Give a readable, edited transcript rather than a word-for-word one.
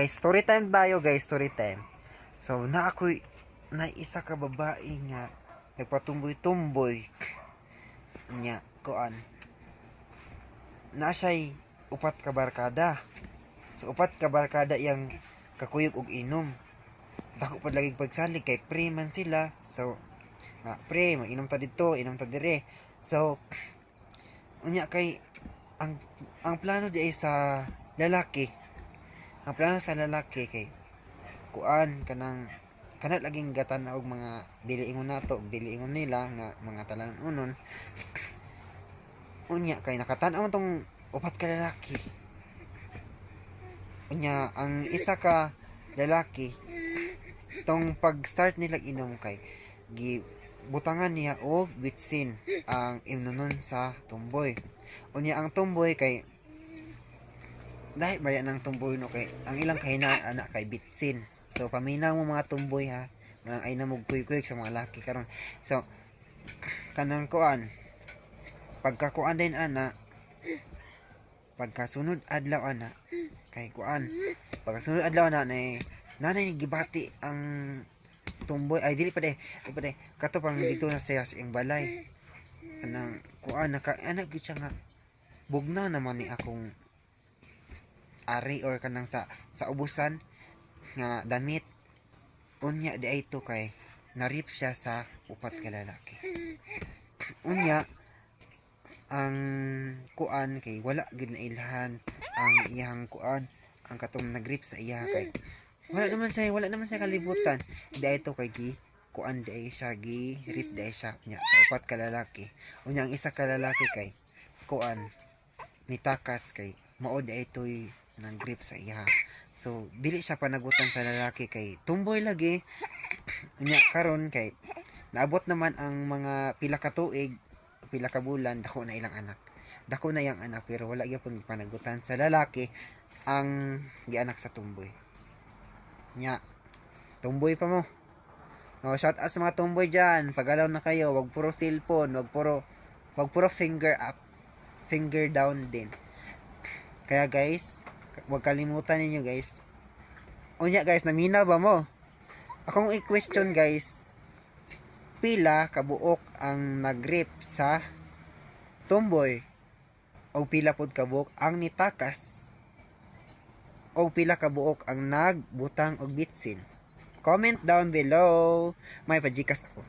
Guys, story time tayo guys, story time. So, ako'y na isa ka babae nga nagpatumboy-tumboy nya kuan. Na siya'y upat ka barkada. So, upat ka barkada yang kakuyog og inom. Dako pa lagi pagsalig kay pre man sila. So, pre, mag-inom ta dito, inom ta dire. So, unya kay ang plano di ay sa lalaki. Ang plano sa lalaki kay kuan kanang kana laging gatan og mga diliingon nato og diliingon nila nga mga talanon unya kay nakatan-aw tong upat ka lalaki. Unya ang isa ka lalaki tong pag-start nila inom kay gibutangan niya og bitsin ang imnonon sa tumboy. Unya ang tumboy kay dahil bayan ng tumboy no kay ang ilang kahinaan anak kay bitsin. So paminaw mo mga tumboy ha, mga ay namog kuy-kuy sa mga laki karon. So kanang kuan pagkakuan din ana pagkasunod adlaw ana kay kuan pagkasunod adlaw ana nanay ni gibati ang tumboy ay dili pa de kato pang dito na siya sa iyang balay kanang kuan naka anak gyud siya nga bugnaw naman ni akong ari or kanang sa ubusan nga damit unya di ay to kay narip siya sa upat ka lalaki. Unya ang kuan kay wala gid na ilhan ang iyang kuan ang katong nagrip sa iya kay wala naman siya kalibutan di ay to kay gi kuan di ay siya gi rip di ay siya nya sa upat ka lalaki. Unya ang isa ka lalaki kay kuan nitakas kay mao di ay toy nang grip sa iya. So dili siya panagutan sa lalaki kay tumboy lagi. Unya karon kay naabot naman ang mga pila ka tuig, pila ka bulan, dako na ilang anak. Dako na yang anak pero wala gyapon panagutan sa lalaki ang gianak sa tumboy. Nya tumboy pa mo. No, shout out sa mga tumboy diyan. Pagalaw na kayo, wag puro cellphone, wag puro finger up, finger down din. Kaya guys, huwag kalimutan ninyo guys. Unya guys, naminaw ba mo? Akong i-question guys, pila kabuok ang nagrip sa tumboy? O pila pod kabuok ang nitakas? O pila kabuok ang nagbutang og bitsin? Comment down below. May pajikas ako.